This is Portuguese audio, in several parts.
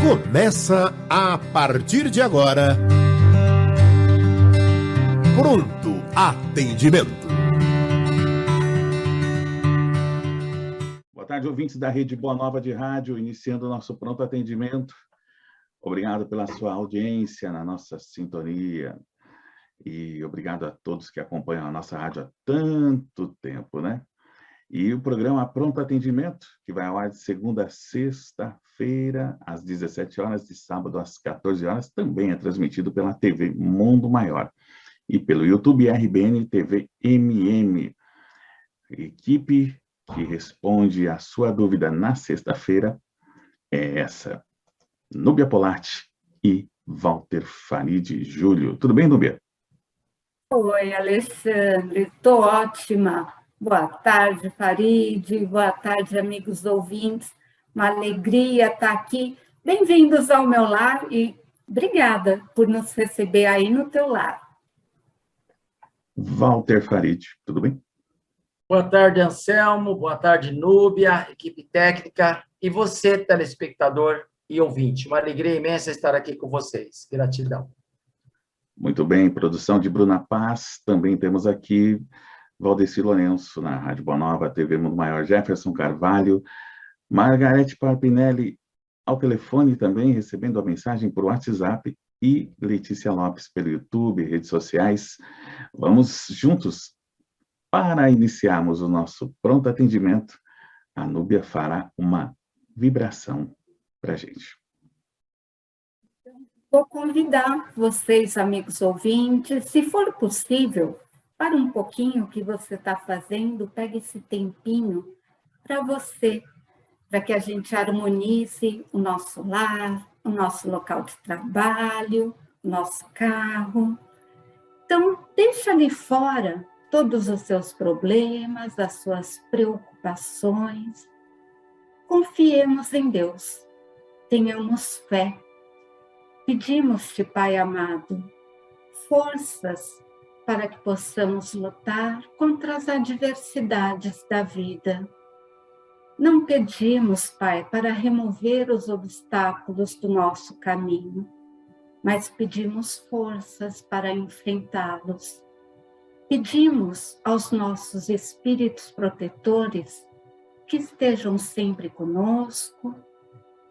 Começa a partir de agora. Pronto Atendimento. Boa tarde, ouvintes da Rede Boa Nova de Rádio, iniciando o nosso Pronto Atendimento. Obrigado pela sua audiência na nossa sintonia e obrigado a todos que acompanham a nossa rádio há tanto tempo, né? E o programa Pronto Atendimento, que vai ao ar de segunda a sexta-feira, às 17 horas, de sábado às 14 horas, também é transmitido pela TV Mundo Maior e pelo YouTube RBN TV MM. Equipe que responde a sua dúvida na sexta-feira é essa: Núbia Polatti e Walter Farid Júlio. Tudo bem, Núbia? Oi, Alexandre, estou ótima. Boa tarde, Farid. Boa tarde, amigos ouvintes. Uma alegria estar aqui. Bem-vindos ao meu lar e obrigada por nos receber aí no teu lar. Walter Farid, tudo bem? Boa tarde, Anselmo. Boa tarde, Núbia, equipe técnica e você, telespectador e ouvinte. Uma alegria imensa estar aqui com vocês. Gratidão. Muito bem, produção de Bruna Paz. Também temos aqui Valdeci Lourenço, na Rádio Boa Nova, TV Mundo Maior, Jefferson Carvalho, Margarete Parpinelli ao telefone também, recebendo a mensagem por WhatsApp, e Letícia Lopes pelo YouTube, redes sociais. Vamos juntos. Para iniciarmos o nosso pronto atendimento, a Núbia fará uma vibração para a gente. Vou convidar vocês, amigos ouvintes, se for possível, para um pouquinho o que você está fazendo, pegue esse tempinho para você, para que a gente harmonize o nosso lar, o nosso local de trabalho, o nosso carro. Então, deixa ali fora todos os seus problemas, as suas preocupações. Confiemos em Deus, tenhamos fé. Pedimos-te, Pai amado, forças para que possamos lutar contra as adversidades da vida. Não pedimos, Pai, para remover os obstáculos do nosso caminho, mas pedimos forças para enfrentá-los. Pedimos aos nossos espíritos protetores que estejam sempre conosco,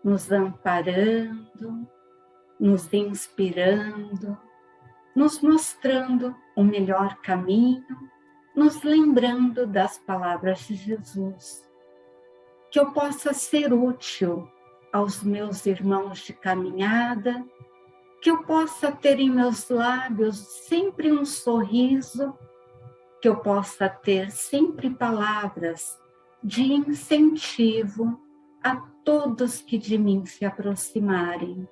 nos amparando, nos inspirando, nos mostrando o melhor caminho, nos lembrando das palavras de Jesus. Que eu possa ser útil aos meus irmãos de caminhada, que eu possa ter em meus lábios sempre um sorriso, que eu possa ter sempre palavras de incentivo a todos que de mim se aproximarem.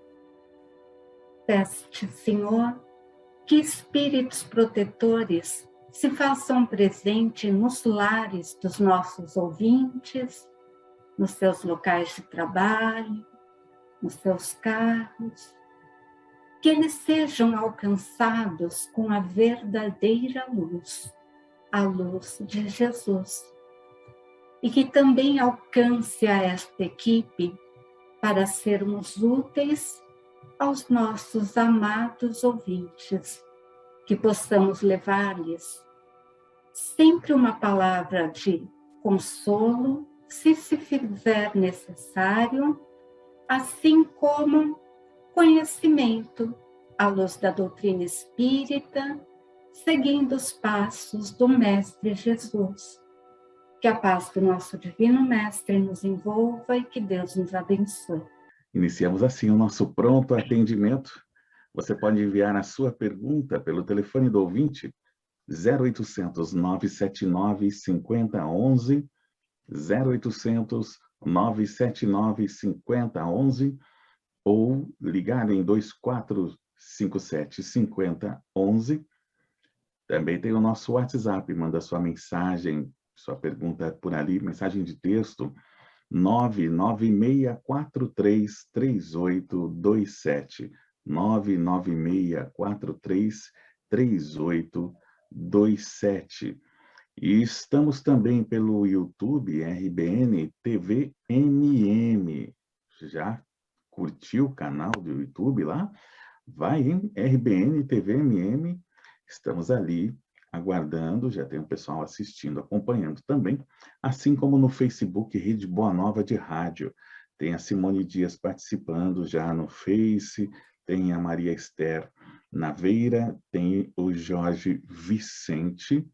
Peço-te, Senhor, que espíritos protetores se façam presentes nos lares dos nossos ouvintes, nos seus locais de trabalho, nos seus carros, que eles sejam alcançados com a verdadeira luz, a luz de Jesus, e que também alcance a esta equipe para sermos úteis aos nossos amados ouvintes, que possamos levar-lhes sempre uma palavra de consolo, se fizer necessário, assim como conhecimento à luz da doutrina espírita, seguindo os passos do Mestre Jesus. Que a paz do nosso Divino Mestre nos envolva e que Deus nos abençoe. Iniciamos assim o nosso pronto atendimento. Você pode enviar a sua pergunta pelo telefone do ouvinte 0800 979 5011, 0800 979 5011, ou ligar em 2457 5011. Também tem o nosso WhatsApp, manda sua mensagem, sua pergunta por ali, mensagem de texto, 996433827, 996433827. E estamos também pelo YouTube RBN TV MM, já curtir o canal do YouTube lá, vai em RBN TV MM, estamos ali aguardando, já tem o pessoal assistindo, acompanhando também, assim como no Facebook Rede Boa Nova de Rádio. Tem a Simone Dias participando já no Face, tem a Maria Esther Naveira, tem o Jorge Vicente,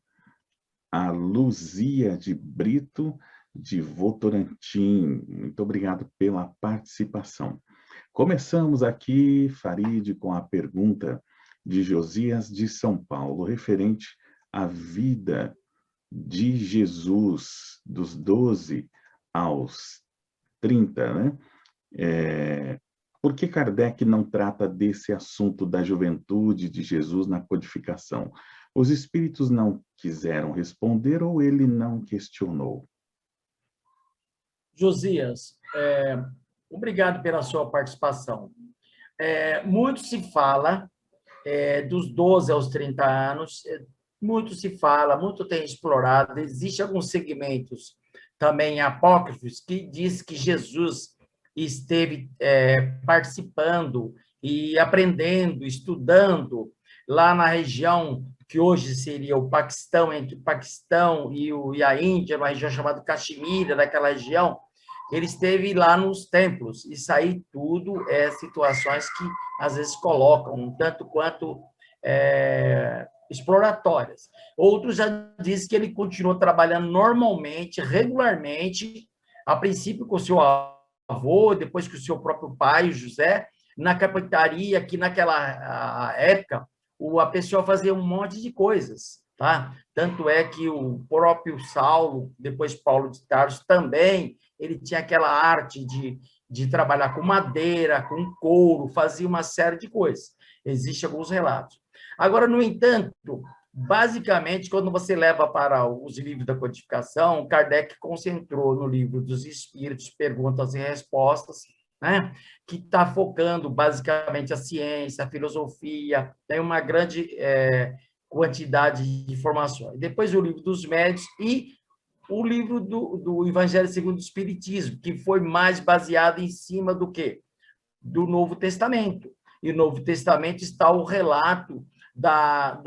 a Luzia de Brito, de Votorantim. Muito obrigado pela participação. Começamos aqui, Farid, com a pergunta de Josias de São Paulo, referente à vida de Jesus, dos 12 aos 30, né? Por que Kardec não trata desse assunto da juventude de Jesus na codificação? Os espíritos não quiseram responder ou ele não questionou? Josias, obrigado pela sua participação. Muito se fala dos 12 aos 30 anos, muito se fala, muito tem explorado, existem alguns segmentos também apócrifos que diz que Jesus esteve participando e aprendendo, estudando lá na região que hoje seria o Paquistão, entre o Paquistão e a Índia, uma região chamada Caxemira, daquela região. Ele esteve lá nos templos, isso aí tudo situações que às vezes colocam, um tanto quanto exploratórias. Outros já dizem que ele continuou trabalhando normalmente, regularmente, a princípio com o seu avô, depois com o seu próprio pai, José, na carpintaria, que naquela época a pessoa fazia um monte de coisas, tá? Tanto é que o próprio Saulo, depois Paulo de Tarso, também, ele tinha aquela arte de trabalhar com madeira, com couro, fazia uma série de coisas. Existem alguns relatos. Agora, no entanto, basicamente, quando você leva para os livros da codificação, Kardec concentrou no livro dos Espíritos, Perguntas e Respostas, né? Que está focando basicamente a ciência, a filosofia, tem uma grande quantidade de informações. Depois o livro dos Médiuns e o livro do Evangelho segundo o Espiritismo, que foi mais baseado em cima do quê? Do Novo Testamento. E no Novo Testamento está o relato da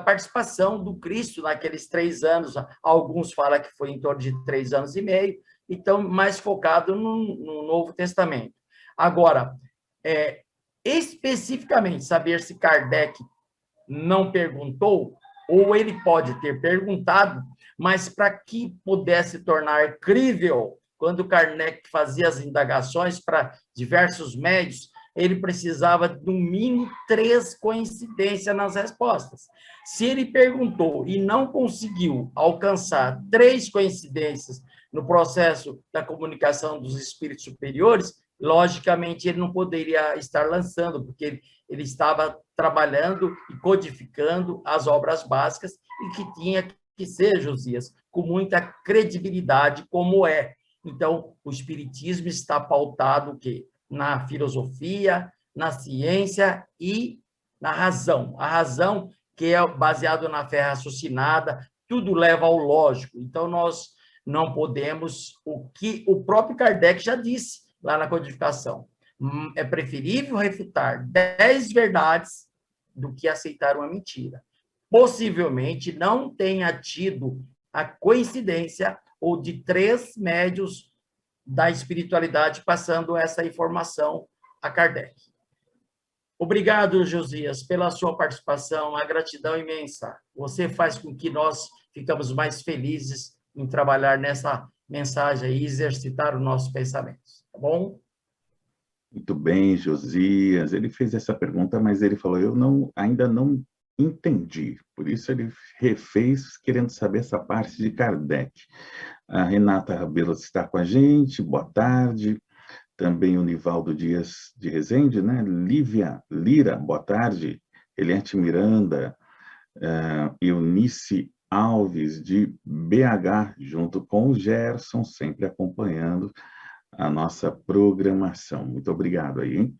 participação do Cristo naqueles 3 anos. Alguns falam que foi em torno de 3 anos e meio, então, mais focado no Novo Testamento. Agora, especificamente, saber se Kardec não perguntou, ou ele pode ter perguntado, mas para que pudesse tornar crível, quando Kardec fazia as indagações para diversos médios, ele precisava, no mínimo, 3 coincidências nas respostas. Se ele perguntou e não conseguiu alcançar 3 coincidências no processo da comunicação dos espíritos superiores, logicamente, ele não poderia estar lançando, porque ele estava trabalhando e codificando as obras básicas e que tinha que ser, Josias, com muita credibilidade, como é. Então, o espiritismo está pautado o quê? Na filosofia, na ciência e na razão. A razão que é baseada na fé raciocinada, tudo leva ao lógico. Então, nós não podemos, o que o próprio Kardec já disse lá na codificação, é preferível refutar 10 verdades do que aceitar uma mentira. Possivelmente não tenha tido a coincidência ou de 3 médios da espiritualidade passando essa informação a Kardec. Obrigado, Josias, pela sua participação, a gratidão imensa. Você faz com que nós ficamos mais felizes em trabalhar nessa mensagem e exercitar os nossos pensamentos, tá bom? Muito bem, Josias. Ele fez essa pergunta, mas ele falou, ainda não entendi. Por isso ele refez, querendo saber essa parte de Kardec. A Renata Rabelo está com a gente, boa tarde. Também o Nivaldo Dias de Rezende, né? Lívia Lira, boa tarde. Eliette Miranda, Eunice Alves, de BH, junto com o Gerson, sempre acompanhando a nossa programação. Muito obrigado aí, hein?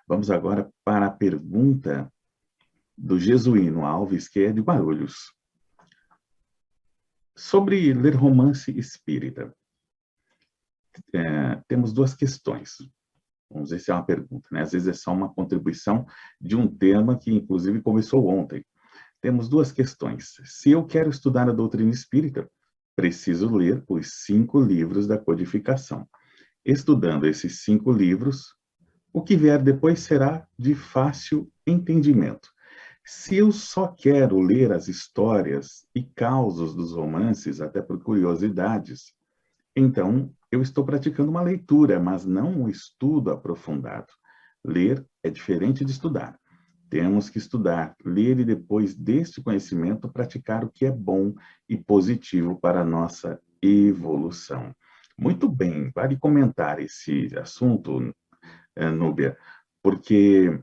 Vamos agora para a pergunta do Jesuíno Alves, que é de Guarulhos. Sobre ler romance espírita. temos duas questões. Vamos ver se é uma pergunta, né? Às vezes é só uma contribuição de um tema que, inclusive, começou ontem. Temos duas questões. Se eu quero estudar a doutrina espírita, preciso ler os 5 livros da codificação. Estudando esses 5 livros, o que vier depois será de fácil entendimento. Se eu só quero ler as histórias e causos dos romances, até por curiosidades, então eu estou praticando uma leitura, mas não um estudo aprofundado. Ler é diferente de estudar. Temos que estudar, ler e depois deste conhecimento praticar o que é bom e positivo para a nossa evolução. Muito bem, vale comentar esse assunto, Núbia, porque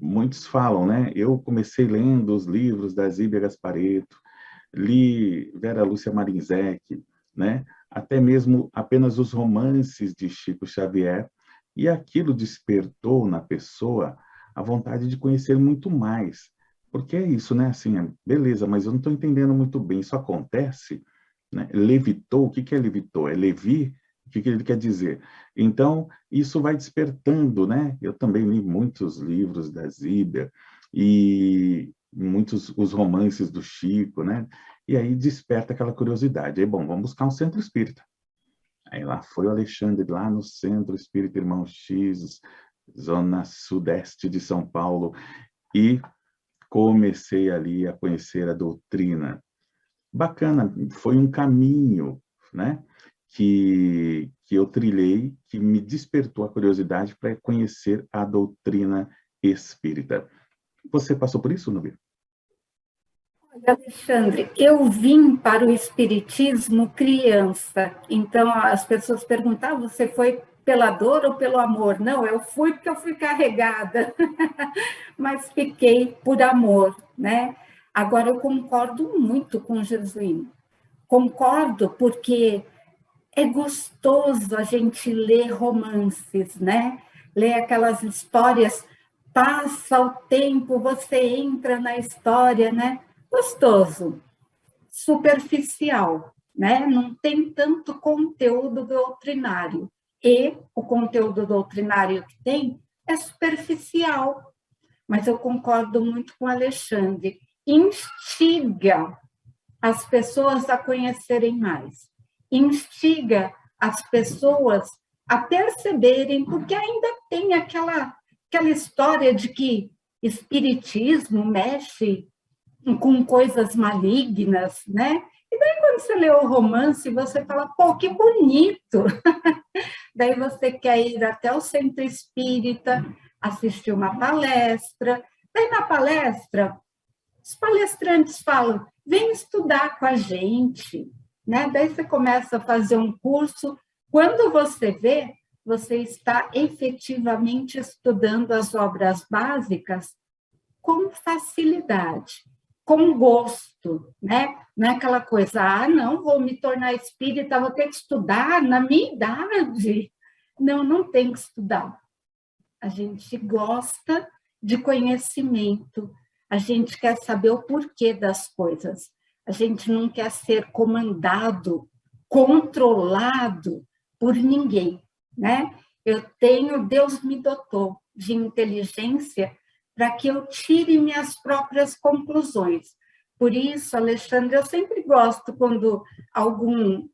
muitos falam, né? Eu comecei lendo os livros da Zíbia Gasparetto, li Vera Lúcia Marinzec, né? Até mesmo apenas os romances de Chico Xavier, e aquilo despertou na pessoa a vontade de conhecer muito mais. Porque é isso, né? Assim, beleza, mas eu não estou entendendo muito bem. Isso acontece, né? Levitou, o que é levitou? É Levi? O que ele quer dizer? Então, isso vai despertando, né? Eu também li muitos livros da Zíbia e muitos os romances do Chico, né? E aí desperta aquela curiosidade. Aí, bom, vamos buscar um centro espírita. Aí lá foi o Alexandre, lá no Centro Espírita Irmão X, zona sudeste de São Paulo, e comecei ali a conhecer a doutrina. Bacana, foi um caminho, né, que eu trilhei, que me despertou a curiosidade para conhecer a doutrina espírita. Você passou por isso, Nubia? Olha, Alexandre, eu vim para o espiritismo criança, então as pessoas perguntavam, você foi pela dor ou pelo amor? Não, eu fui porque eu fui carregada, mas fiquei por amor, né? Agora, eu concordo muito com o Jesuíno. Concordo porque é gostoso a gente ler romances, né? Ler aquelas histórias, passa o tempo, você entra na história, né? Gostoso, superficial, né? Não tem tanto conteúdo doutrinário. E o conteúdo doutrinário que tem é superficial. Mas eu concordo muito com o Alexandre. Instiga as pessoas a conhecerem mais. Instiga as pessoas a perceberem, porque ainda tem aquela história de que espiritismo mexe com coisas malignas, né? E daí, quando você lê o romance, você fala, pô, que bonito! Daí você quer ir até o centro espírita, assistir uma palestra. Daí, na palestra, os palestrantes falam, vem estudar com a gente, né? Daí você começa a fazer um curso. Quando você vê, você está efetivamente estudando as obras básicas com facilidade, com gosto, né? Não é aquela coisa, ah, não, vou me tornar espírita, vou ter que estudar na minha idade. Não, não tem que estudar. A gente gosta de conhecimento, a gente quer saber o porquê das coisas, a gente não quer ser comandado, controlado por ninguém, né? Deus me dotou de inteligência para que eu tire minhas próprias conclusões. Por isso, Alexandre, eu sempre gosto quando algum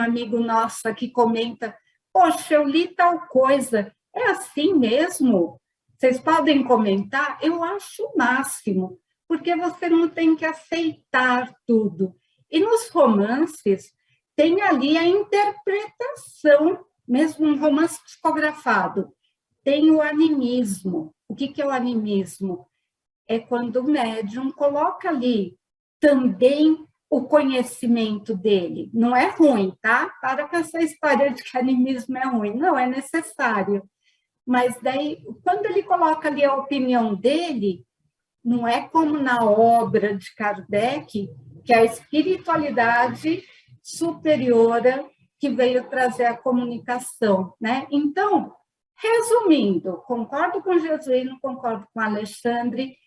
amigo nosso aqui comenta, poxa, eu li tal coisa, é assim mesmo? Vocês podem comentar? Eu acho o máximo, porque você não tem que aceitar tudo. E nos romances, tem ali a interpretação, mesmo um romance psicografado, tem o animismo. O que é o animismo? É quando o médium coloca ali também o conhecimento dele. Não é ruim, tá? Para com essa história de que animismo é ruim. Não, é necessário. Mas daí, quando ele coloca ali a opinião dele, não é como na obra de Kardec, que é a espiritualidade superiora que veio trazer a comunicação, né? Então, resumindo, concordo com o Jesuíno, concordo com o Alexandre,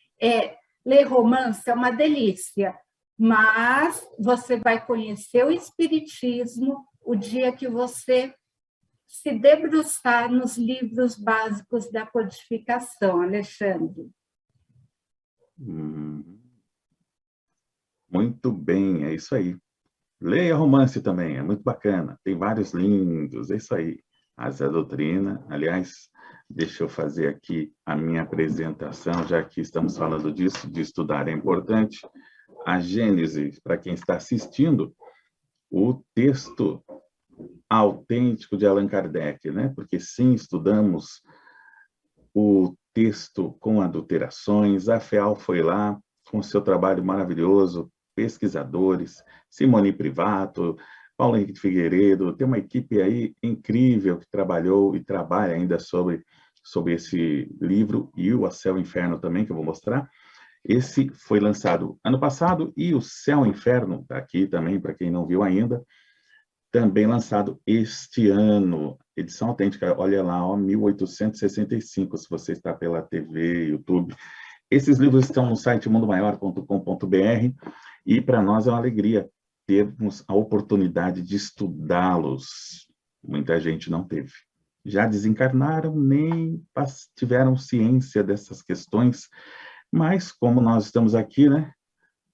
ler romance é uma delícia, mas você vai conhecer o espiritismo o dia que você se debruçar nos livros básicos da codificação, Alexandre. Muito bem, é isso aí. Leia romance também, é muito bacana. Tem vários lindos, é isso aí. Asa da Doutrina. Aliás, deixa eu fazer aqui a minha apresentação, já que estamos falando disso, de estudar é importante. A Gênese, para quem está assistindo, o texto autêntico de Allan Kardec, né? Porque sim, estudamos o texto com adulterações. A FEAL foi lá com seu trabalho maravilhoso, pesquisadores, Simone Privato, Paulo Henrique de Figueiredo, tem uma equipe aí incrível que trabalhou e trabalha ainda sobre esse livro, e o A Céu e Inferno também, que eu vou mostrar. Esse foi lançado ano passado, e o Céu e Inferno, está aqui também, para quem não viu ainda, também lançado este ano, edição autêntica, olha lá, ó, 1865, se você está pela TV, YouTube. Esses livros estão no site mundomaior.com.br, e para nós é uma alegria termos a oportunidade de estudá-los. Muita gente não teve. Já desencarnaram, nem tiveram ciência dessas questões, mas como nós estamos aqui, né,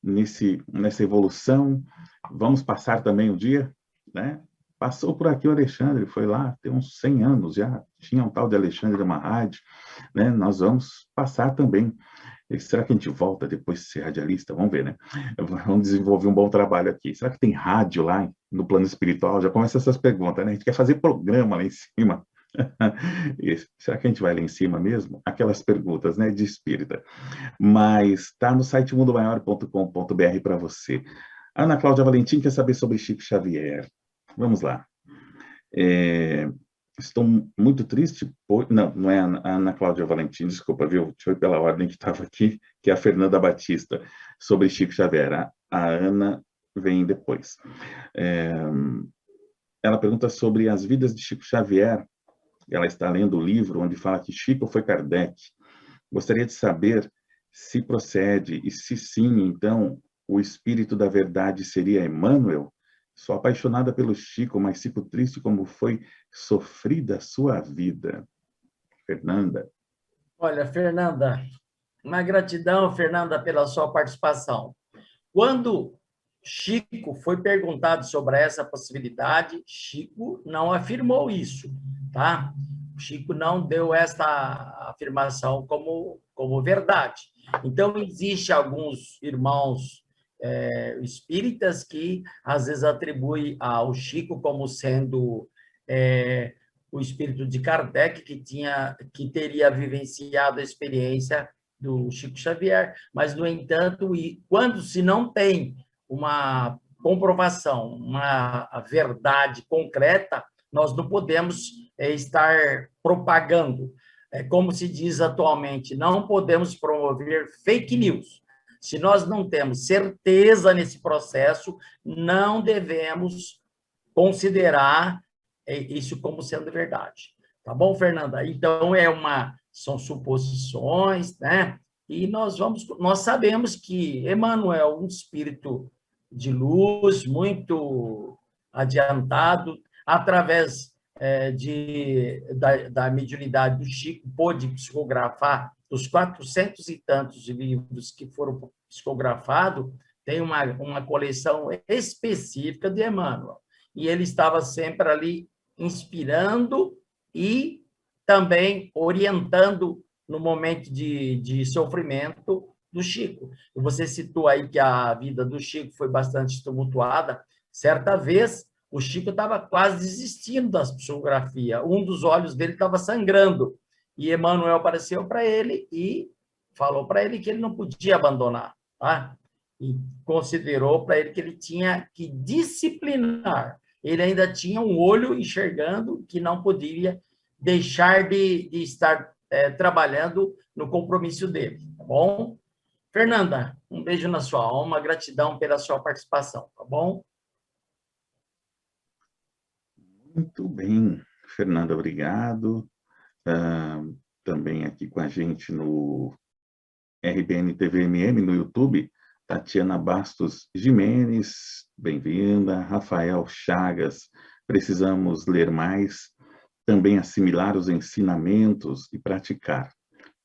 nessa evolução, vamos passar também um dia, né? Passou por aqui o Alexandre, foi lá, tem uns 100 anos já, tinha um tal de Alexandre uma rádio, né? Nós vamos passar também. Será que a gente volta depois de ser radialista? Vamos ver, né? Vamos desenvolver um bom trabalho aqui. Será que tem rádio lá no plano espiritual? Já começa essas perguntas, né? A gente quer fazer programa lá em cima. Será que a gente vai lá em cima mesmo? Aquelas perguntas, né, de espírita. Mas está no site mundomaior.com.br para você. A Ana Cláudia Valentim quer saber sobre Chico Xavier. Vamos lá. Estou muito triste não é a Ana Cláudia Valentim, desculpa, viu? Deixa eu ir pela ordem que estava aqui, que é a Fernanda Batista, sobre Chico Xavier. A Ana vem depois. Ela pergunta sobre as vidas de Chico Xavier. Ela está lendo o livro onde fala que Chico foi Kardec. Gostaria de saber se procede, e se sim, então, o espírito da verdade seria Emmanuel? Sou apaixonada pelo Chico, mas fico triste como foi sofrida a sua vida. Fernanda. Olha, Fernanda, uma gratidão, Fernanda, pela sua participação. Quando Chico foi perguntado sobre essa possibilidade, Chico não afirmou isso, tá? Chico não deu essa afirmação como verdade. Então, existe alguns irmãos espíritas que, às vezes, atribuem ao Chico como sendo o espírito de Kardec, que teria vivenciado a experiência do Chico Xavier, mas, no entanto, quando se não tem uma comprovação, uma verdade concreta, nós não podemos estar propagando. Como se diz atualmente, não podemos promover fake news. Se nós não temos certeza nesse processo, não devemos considerar isso como sendo verdade. Tá bom, Fernanda? Então, são suposições, né? E nós sabemos que Emmanuel, um espírito de luz muito adiantado, através da mediunidade do Chico, pôde psicografar os 400 e tantos livros que foram psicografados, tem uma coleção específica de Emmanuel. E ele estava sempre ali inspirando e também orientando no momento de sofrimento do Chico. E você citou aí que a vida do Chico foi bastante tumultuada. Certa vez, o Chico estava quase desistindo da psicografia. Um dos olhos dele estava sangrando. E Emmanuel apareceu para ele e falou para ele que ele não podia abandonar, tá? E considerou para ele que ele tinha que disciplinar. Ele ainda tinha um olho enxergando que não poderia deixar de estar trabalhando no compromisso dele, tá bom? Fernanda, um beijo na sua alma, gratidão pela sua participação, tá bom? Muito bem, Fernanda, obrigado. Também aqui com a gente no RBN TVMM, no YouTube, Tatiana Bastos Jimenez, bem-vinda. Rafael Chagas, precisamos ler mais, também assimilar os ensinamentos e praticar.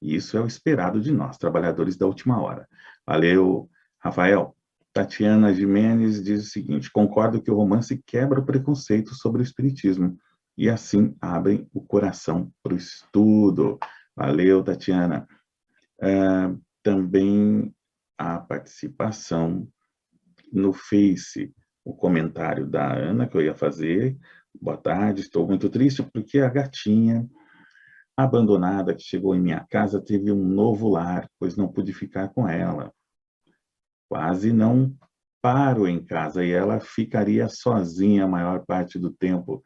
E isso é o esperado de nós, trabalhadores da última hora. Valeu, Rafael. Tatiana Jimenez diz o seguinte: concordo que o romance quebra o preconceito sobre o espiritismo e assim abrem o coração para o estudo. Valeu, Tatiana. Também a participação no Face, o comentário da Ana, que eu ia fazer. Boa tarde, estou muito triste porque a gatinha abandonada que chegou em minha casa teve um novo lar, pois não pude ficar com ela. Quase não paro em casa e ela ficaria sozinha a maior parte do tempo.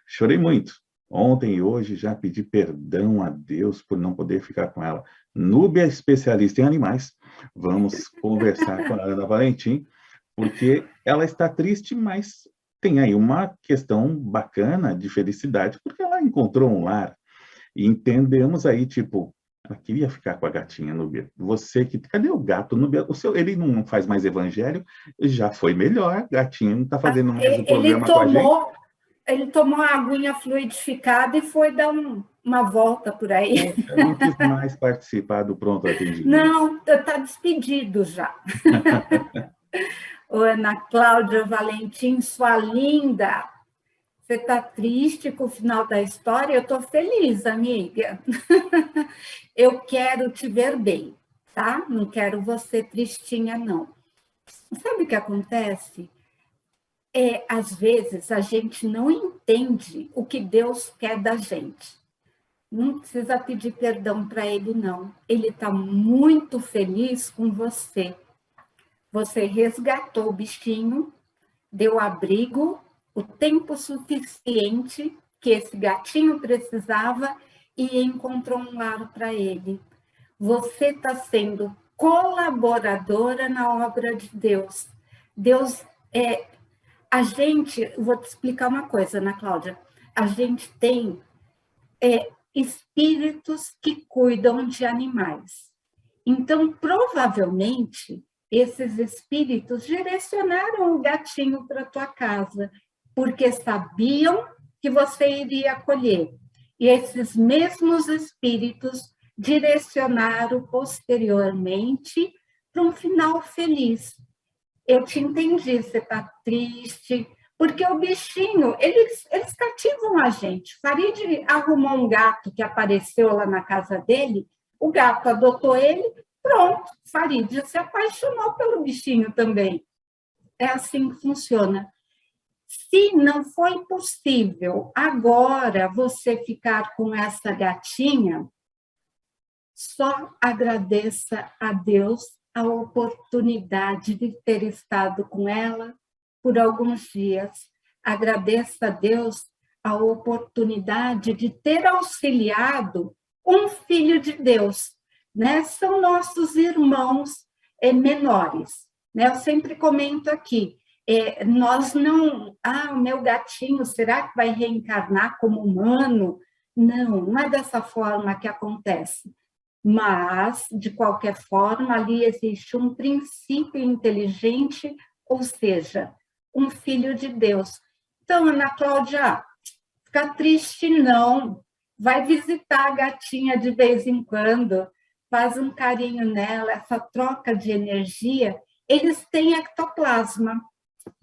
Chorei muito. Ontem e hoje já pedi perdão a Deus por não poder ficar com ela. Núbia é especialista em animais. Vamos conversar com a Ana Valentim, porque ela está triste, mas tem aí uma questão bacana de felicidade, porque ela encontrou um lar. E entendemos aí, tipo, ela queria ficar com a gatinha, Núbia. Você que... Cadê o gato, Núbia? Ele não faz mais evangelho, já foi melhor. Gatinho não está fazendo mais o programa com a gente. Ele tomou a aguinha fluidificada e foi dar uma volta por aí. Poxa, não quis mais participar do pronto atendimento. Não, está despedido já. Ô, Ana Cláudia Valentim, sua linda. Você está triste com o final da história? Eu estou feliz, amiga. Eu quero te ver bem, tá? Não quero você tristinha, não. Sabe o que acontece? Às vezes, a gente não entende o que Deus quer da gente. Não precisa pedir perdão para Ele, não. Ele está muito feliz com você. Você resgatou o bichinho, deu abrigo, o tempo suficiente que esse gatinho precisava e encontrou um lar para ele. Você está sendo colaboradora na obra de Deus. Deus a gente, vou te explicar uma coisa, Ana Cláudia, a gente tem espíritos que cuidam de animais. Então, provavelmente, esses espíritos direcionaram o gatinho para a tua casa, porque sabiam que você iria acolher. E esses mesmos espíritos direcionaram posteriormente para um final feliz. Eu te entendi, você está triste, porque o bichinho, eles cativam a gente. Farid arrumou um gato que apareceu lá na casa dele, o gato adotou ele, pronto, Farid se apaixonou pelo bichinho também. É assim que funciona. Se não foi possível agora você ficar com essa gatinha, só agradeça a Deus a oportunidade de ter estado com ela por alguns dias. Agradeça a Deus a oportunidade de ter auxiliado um filho de Deus, né? São nossos irmãos menores, né? Eu sempre comento aqui, nós não... o meu gatinho, será que vai reencarnar como humano? Não é dessa forma que acontece. Mas, de qualquer forma, ali existe um princípio inteligente, ou seja, um filho de Deus. Então, Ana Cláudia, fica triste não, vai visitar a gatinha de vez em quando, faz um carinho nela, essa troca de energia. Eles têm ectoplasma,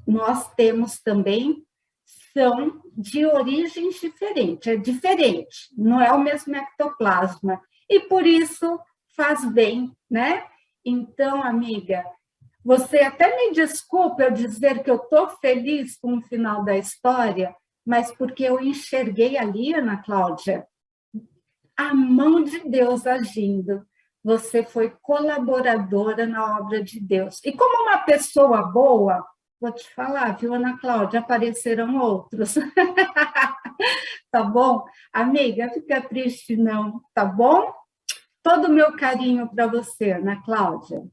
nós temos também, são de origens diferentes, é diferente, não é o mesmo ectoplasma. E por isso faz bem, né? Então, amiga, você até me desculpa eu dizer que eu estou feliz com o final da história, mas porque eu enxerguei ali, Ana Cláudia, a mão de Deus agindo. Você foi colaboradora na obra de Deus. E como uma pessoa boa, vou te falar, viu, Ana Cláudia, apareceram outros. Tá bom? Amiga, fica triste não, tá bom? Todo o meu carinho para você, Ana Cláudia.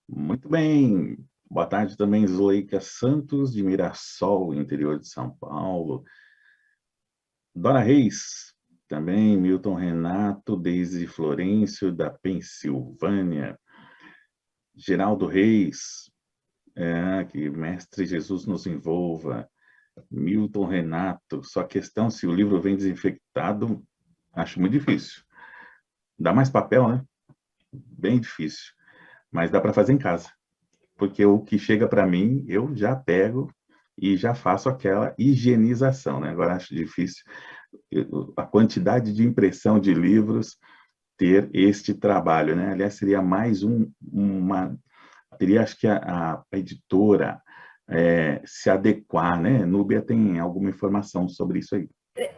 Muito bem. Boa tarde também, Zuleika Santos, de Mirassol, interior de São Paulo. Dora Reis, também, Milton Renato, Deise Florencio, da Pensilvânia. Geraldo Reis, Que Mestre Jesus nos envolva. Milton Renato, só questão se o livro vem desinfectado, acho muito difícil. Dá mais papel, né? Bem difícil. Mas dá para fazer em casa. Porque o que chega para mim, eu já pego e já faço aquela higienização, né? Agora acho difícil a quantidade de impressão de livros ter este trabalho, né? Aliás, seria mais teria, acho que a editora se adequar, né? Núbia tem alguma informação sobre isso aí?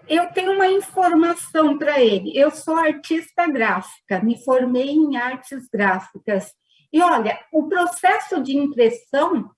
Eu tenho uma informação para ele. Eu sou artista gráfica, me formei em artes gráficas. E olha, o processo de impressão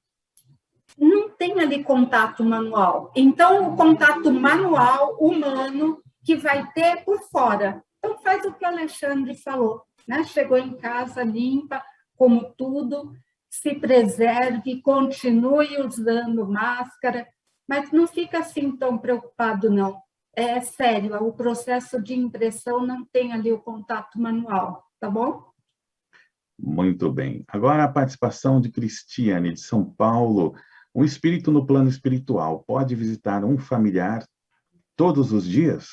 não tem ali contato manual. Então, o contato manual, humano, que vai ter por fora. Então, faz o que o Alexandre falou, né? Chegou em casa, limpa, como tudo, se preserve, continue usando máscara, mas não fica assim tão preocupado, não. É sério, o processo de impressão não tem ali o contato manual, tá bom? Muito bem. Agora a participação de Cristiane, de São Paulo. Um espírito no plano espiritual pode visitar um familiar todos os dias?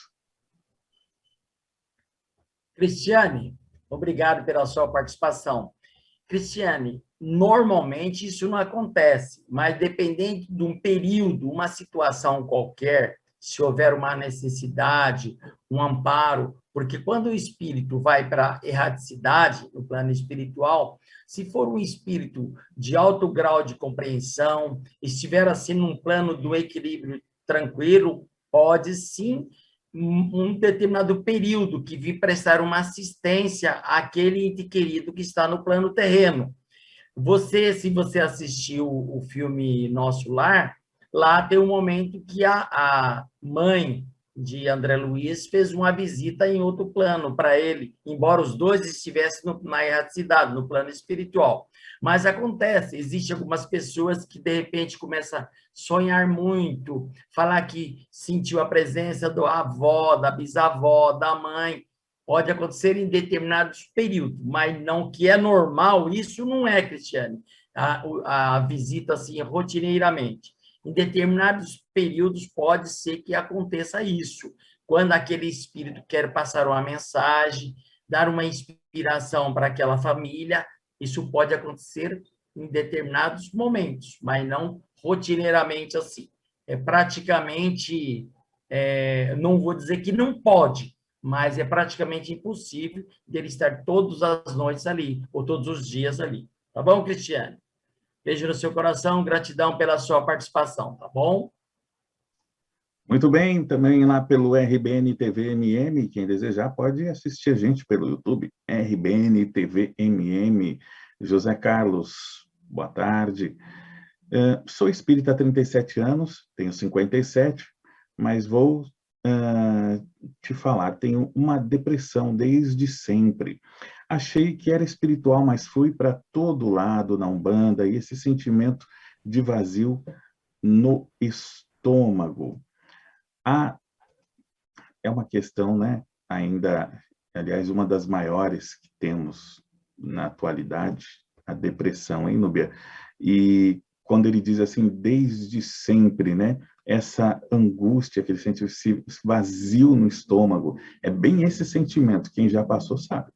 Cristiane, obrigado pela sua participação. Cristiane, normalmente isso não acontece, mas dependendo de um período, uma situação qualquer, se houver uma necessidade, um amparo, porque quando o espírito vai para a erraticidade, no plano espiritual, se for um espírito de alto grau de compreensão, estiver assim num plano do equilíbrio tranquilo, pode sim, um determinado período que vir prestar uma assistência àquele ente querido que está no plano terreno. Se você assistiu o filme Nosso Lar, lá tem um momento que a mãe de André Luiz fez uma visita em outro plano para ele, embora os dois estivessem na erraticidade, no plano espiritual. Mas acontece, existem algumas pessoas que, de repente, começam a sonhar muito, falar que sentiu a presença da avó, da bisavó, da mãe. Pode acontecer em determinados períodos, mas não que é normal, isso não é, Cristiane, a visita assim rotineiramente. Em determinados períodos pode ser que aconteça isso, quando aquele espírito quer passar uma mensagem, dar uma inspiração para aquela família, isso pode acontecer em determinados momentos, mas não rotineiramente assim. É praticamente, não vou dizer que não pode, mas é praticamente impossível dele estar todas as noites ali, ou todos os dias ali. Tá bom, Cristiane? Beijo no seu coração, gratidão pela sua participação, tá bom? Muito bem, também lá pelo RBN TV MM, quem desejar pode assistir a gente pelo YouTube, RBN TV MM. José Carlos, boa tarde. Sou espírita há 37 anos, tenho 57, mas vou te falar, tenho uma depressão desde sempre. Achei que era espiritual, mas fui para todo lado na Umbanda e esse sentimento de vazio no estômago. É uma questão, né? Ainda, aliás, uma das maiores que temos na atualidade, a depressão, hein, Núbia? E quando ele diz assim, desde sempre, né? Essa angústia que ele sente, esse vazio no estômago, é bem esse sentimento, quem já passou sabe.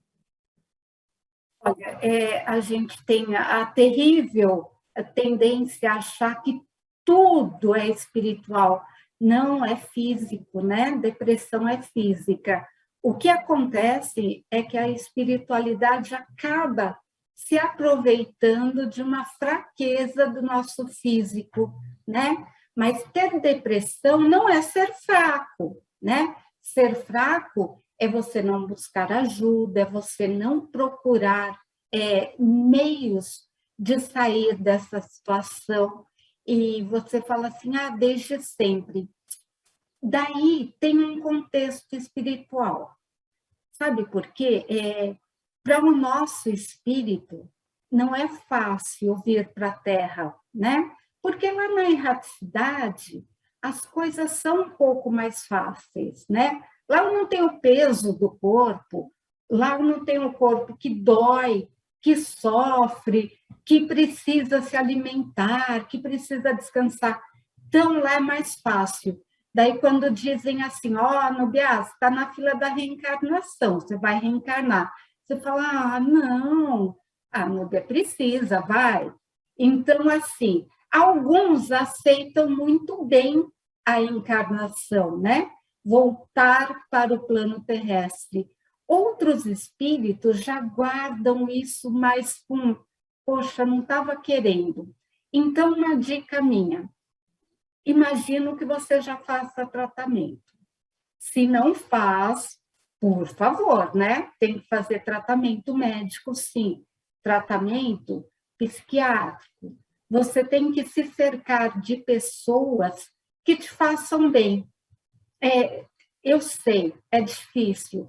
Olha, a gente tem a terrível tendência a achar que tudo é espiritual, não é físico, né? Depressão é física. O que acontece é que a espiritualidade acaba se aproveitando de uma fraqueza do nosso físico, né? Mas ter depressão não é ser fraco, né? Ser fraco é você não buscar ajuda, é você não procurar meios de sair dessa situação. E você fala assim, desde sempre. Daí tem um contexto espiritual. Sabe por quê? Para o nosso espírito, não é fácil vir para a Terra, né? Porque lá na erraticidade, as coisas são um pouco mais fáceis, né? Lá não tem o peso do corpo, lá não tem o corpo que dói que sofre, que precisa se alimentar, que precisa descansar. Então, lá é mais fácil. Daí, quando dizem assim, ó, Nubia, você está na fila da reencarnação, você vai reencarnar. Você fala, não, a Nubia precisa, vai. Então, assim, alguns aceitam muito bem a encarnação, né? Voltar para o plano terrestre. Outros espíritos já guardam isso mais com, poxa, não estava querendo. Então, uma dica minha, imagino que você já faça tratamento. Se não faz, por favor, né? Tem que fazer tratamento médico, sim. Tratamento psiquiátrico. Você tem que se cercar de pessoas que te façam bem. Eu sei, é difícil.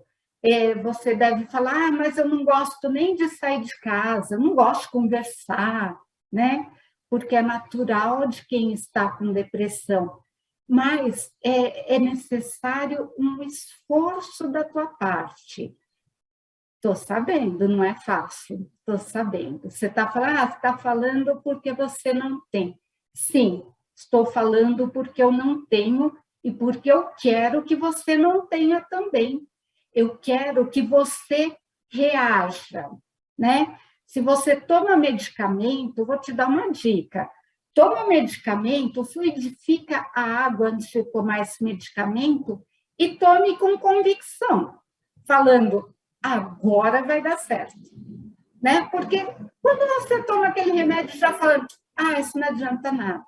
Você deve falar, mas eu não gosto nem de sair de casa, não gosto de conversar, né? Porque é natural de quem está com depressão. Mas é necessário um esforço da tua parte. Estou sabendo, não é fácil, estou sabendo. Você está falando, você está falando porque você não tem. Sim, estou falando porque eu não tenho e porque eu quero que você não tenha também. Eu quero que você reaja, né? Se você toma medicamento, eu vou te dar uma dica. Toma medicamento, fluidifica a água antes de tomar esse medicamento e tome com convicção, falando, agora vai dar certo, né? Porque quando você toma aquele remédio já falando, isso não adianta nada,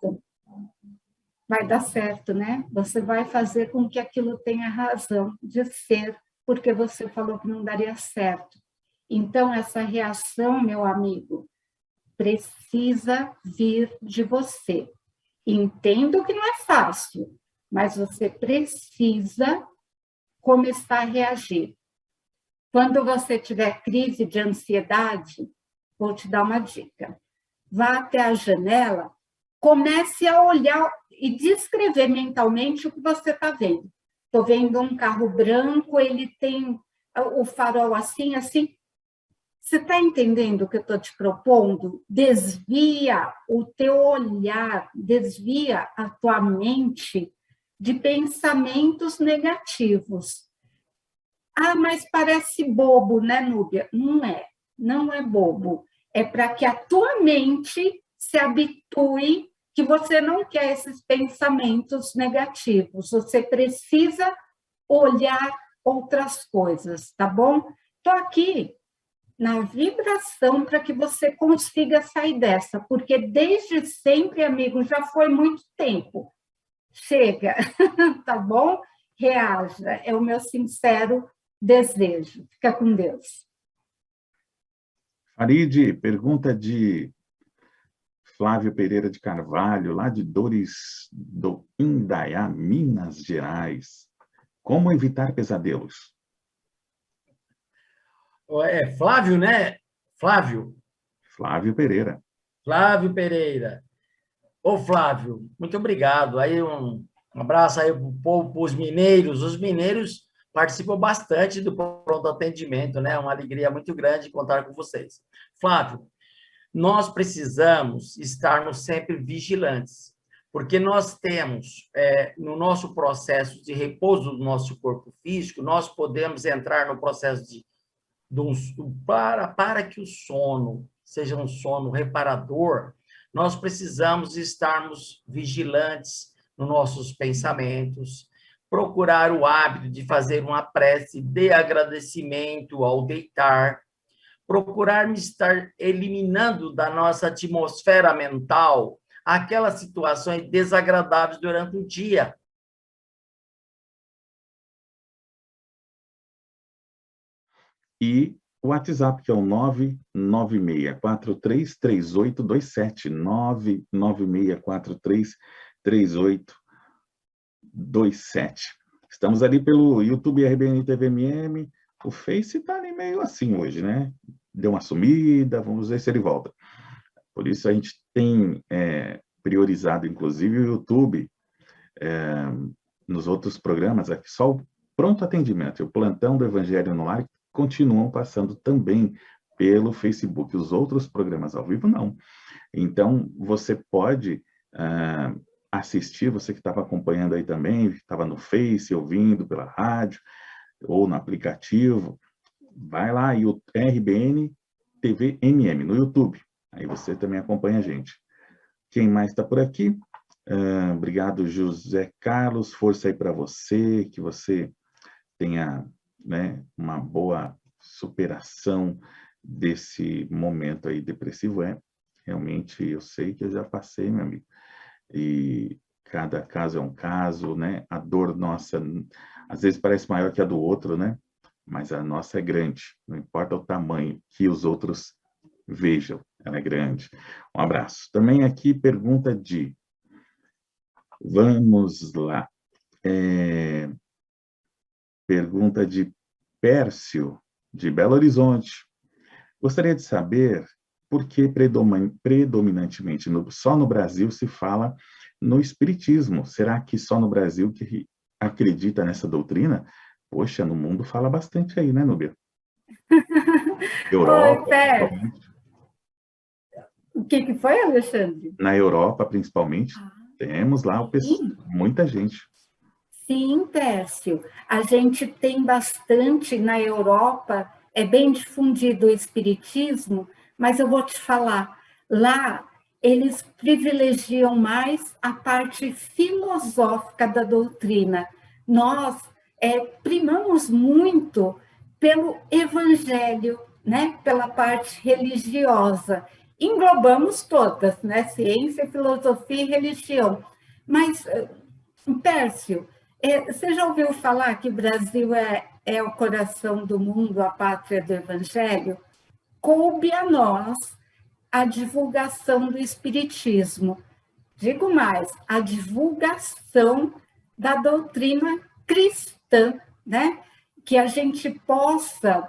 vai dar certo, né? Você vai fazer com que aquilo tenha razão de ser, porque você falou que não daria certo. Então, essa reação, meu amigo, precisa vir de você. Entendo que não é fácil, mas você precisa começar a reagir. Quando você tiver crise de ansiedade, vou te dar uma dica. Vá até a janela, comece a olhar e descrever mentalmente o que você está vendo. Estou vendo um carro branco, ele tem o farol assim, assim. Você está entendendo o que eu estou te propondo? Desvia o teu olhar, desvia a tua mente de pensamentos negativos. Mas parece bobo, né, Núbia? Não é bobo. É para que a tua mente se habitue que você não quer esses pensamentos negativos. Você precisa olhar outras coisas, tá bom? Estou aqui na vibração para que você consiga sair dessa, porque desde sempre, amigo, já foi muito tempo. Chega, tá bom? Reaja, é o meu sincero desejo. Fica com Deus. Farid, pergunta de Flávio Pereira de Carvalho, lá de Dores do Indaiá, Minas Gerais. Como evitar pesadelos? Flávio, né? Flávio Pereira. Flávio Pereira. Ô, Flávio, muito obrigado. Aí um abraço aí para o povo, para os mineiros. Os mineiros participam bastante do pronto atendimento, né? Uma alegria muito grande contar com vocês. Flávio, nós precisamos estarmos sempre vigilantes, porque nós temos, no nosso processo de repouso do nosso corpo físico, nós podemos entrar no processo para que o sono seja um sono reparador, nós precisamos estarmos vigilantes nos nossos pensamentos, procurar o hábito de fazer uma prece de agradecimento ao deitar, procurar estar eliminando da nossa atmosfera mental aquelas situações desagradáveis durante o dia. E o WhatsApp, que é o 996433827, 996433827. Estamos ali pelo YouTube RBN TVMM, o Face está ali meio assim hoje, né? Deu uma sumida, vamos ver se ele volta. Por isso a gente tem priorizado, inclusive, o YouTube nos outros programas, aqui só o pronto atendimento, o plantão do Evangelho no Ar, continuam passando também pelo Facebook. Os outros programas ao vivo, não. Então, você pode assistir, você que estava acompanhando aí também, estava no Face, ouvindo pela rádio, ou no aplicativo, vai lá, e o RBN TV MM, no YouTube. Aí você também acompanha a gente. Quem mais está por aqui? Obrigado, José Carlos. Força aí para você, que você tenha, né, uma boa superação desse momento aí depressivo. Realmente, eu sei que eu já passei, meu amigo. E cada caso é um caso, né? A dor nossa, às vezes parece maior que a do outro, né? Mas a nossa é grande. Não importa o tamanho que os outros vejam, ela é grande. Um abraço. Também aqui pergunta de... Vamos lá. Pergunta de Pércio, de Belo Horizonte. Gostaria de saber por que predominantemente só no Brasil se fala no espiritismo. Será que só no Brasil que acredita nessa doutrina? Poxa, no mundo fala bastante aí, né, Núbia? Europa, Oi, Pé. principalmente. O que foi, Alexandre? Na Europa, principalmente, temos lá muita gente. Sim, Pércio. A gente tem bastante na Europa, é bem difundido o espiritismo, mas eu vou te falar, lá eles privilegiam mais a parte filosófica da doutrina. Nós primamos muito pelo evangelho, né? Pela parte religiosa. Englobamos todas, né? Ciência, filosofia e religião. Mas, Pércio, você já ouviu falar que o Brasil é o coração do mundo, a pátria do evangelho? Coube a nós a divulgação do espiritismo. Digo mais, a divulgação da doutrina cristã, né? Que a gente possa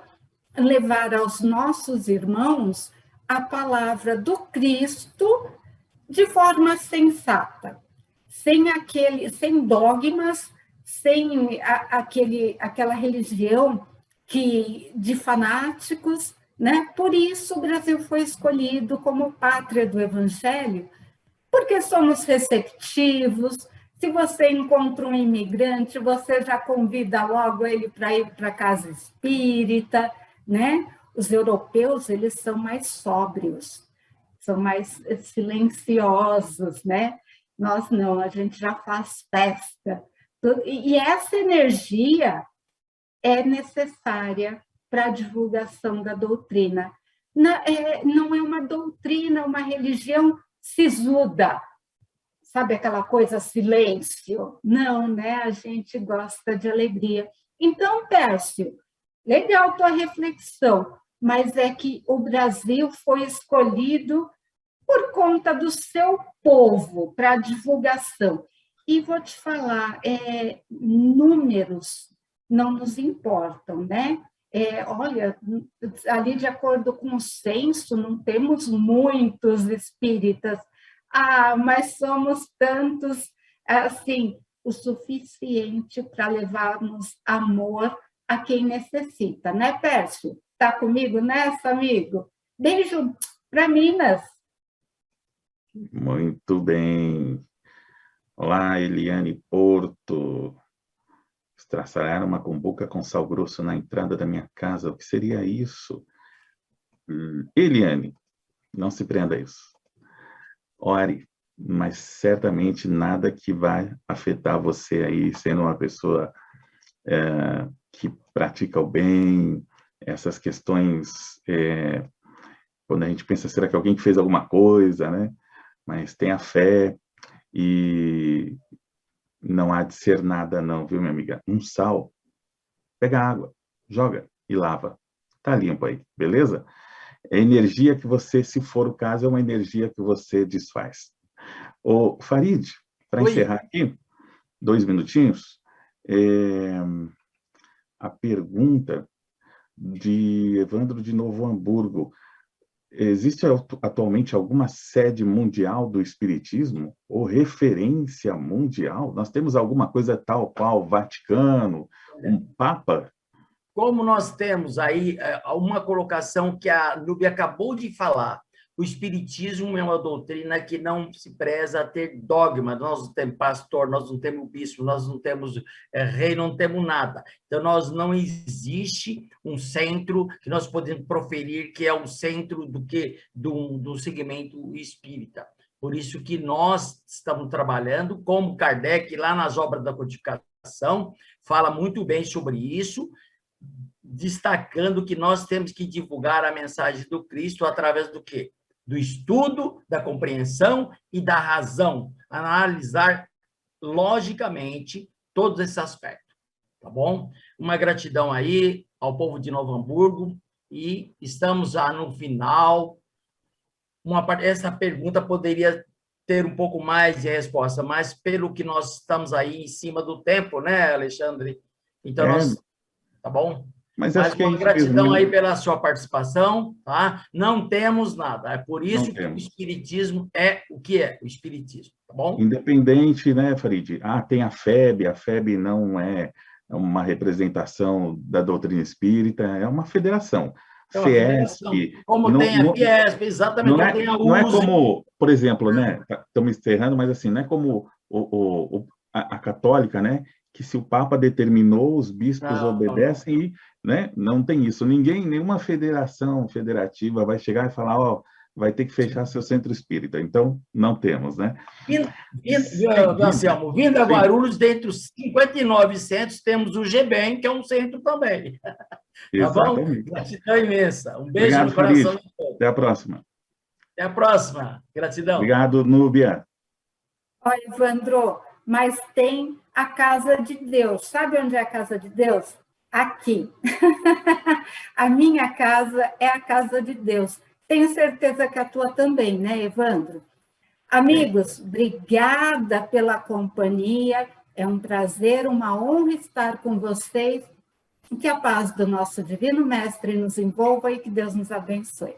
levar aos nossos irmãos a palavra do Cristo de forma sensata, sem dogmas, sem aquela religião de fanáticos, né? Por isso o Brasil foi escolhido como pátria do Evangelho, porque somos receptivos. Se você encontra um imigrante, você já convida logo ele para ir para a casa espírita, né? Os europeus, eles são mais sóbrios, são mais silenciosos, né? Nós não, a gente já faz festa. E essa energia é necessária para a divulgação da doutrina. Não é uma doutrina, uma religião sisuda, sabe aquela coisa, silêncio? Não, né? A gente gosta de alegria. Então, Pércio, legal tua reflexão, mas é que o Brasil foi escolhido por conta do seu povo para a divulgação. E vou te falar, números não nos importam, né? Olha, ali de acordo com o censo, não temos muitos espíritas, mas somos tantos, assim, o suficiente para levarmos amor a quem necessita, né, Pércio? Está comigo nessa, amigo? Beijo para Minas. Muito bem. Olá, Eliane Porto. Estraçalhar uma cumbuca com sal grosso na entrada da minha casa. O que seria isso? Eliane, não se prenda a isso. Ore, mas certamente nada que vai afetar você aí, sendo uma pessoa que pratica o bem, essas questões, quando a gente pensa, será que alguém fez alguma coisa, né? Mas tenha fé e não há de ser nada não, viu, minha amiga? Um sal, pega água, joga e lava. Tá limpo aí, beleza? A energia que você, se for o caso, é uma energia que você desfaz. Ô, Farid, para encerrar aqui, 2 minutinhos, a pergunta de Evandro de Novo Hamburgo. Existe atualmente alguma sede mundial do espiritismo ou referência mundial? Nós temos alguma coisa tal qual Vaticano, um Papa? como nós temos aí uma colocação que a Núbia acabou de falar, o Espiritismo é uma doutrina que não se preza a ter dogma. Nós não temos pastor, nós não temos bispo, nós não temos rei, não temos nada. Então, não existe um centro que nós podemos proferir que é o centro do segmento espírita. Por isso que nós estamos trabalhando, como Kardec, lá nas obras da codificação, fala muito bem sobre isso, destacando que nós temos que divulgar a mensagem do Cristo através do quê? Do estudo, da compreensão e da razão, analisar logicamente todos esses aspectos, tá bom? Uma gratidão aí ao povo de Novo Hamburgo e estamos já no final. Essa pergunta poderia ter um pouco mais de resposta, mas pelo que nós estamos aí em cima do tempo, né, Alexandre? Então, tá bom? Mas acho que uma gratidão aí pela sua participação, tá? Não temos nada. É por isso que o Espiritismo é o que é o Espiritismo, tá bom? Independente, né, Farid? Tem a FEB não é uma representação da doutrina espírita, é uma federação. FIESP. Como tem a FIESP, exatamente. Não é como, por exemplo, né? Estamos encerrando, mas assim, não é como a católica, né? Que se o Papa determinou, os bispos obedecem e, né? Não tem isso. Nenhuma federação federativa vai chegar e falar, vai ter que fechar seu centro espírita. Então, não temos, né? Anselmo, vindo a Guarulhos, dentre os 59 centros, temos o GBEM, que é um centro também. Tá bom? Gratidão imensa. Um beijo no coração de todos. Até a próxima. Até a próxima. Gratidão. Obrigado, Núbia. Olha, Evandro, mas tem a casa de Deus. Sabe onde é a casa de Deus? Aqui. A minha casa é a casa de Deus. Tenho certeza que a tua também, né, Evandro? Amigos, obrigada pela companhia. É um prazer, uma honra estar com vocês. Que a paz do nosso Divino Mestre nos envolva e que Deus nos abençoe.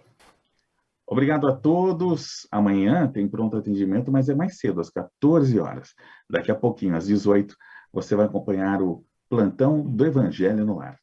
Obrigado a todos. Amanhã tem pronto atendimento, mas é mais cedo, às 14 horas. Daqui a pouquinho, às 18, você vai acompanhar o Plantão do Evangelho no Ar.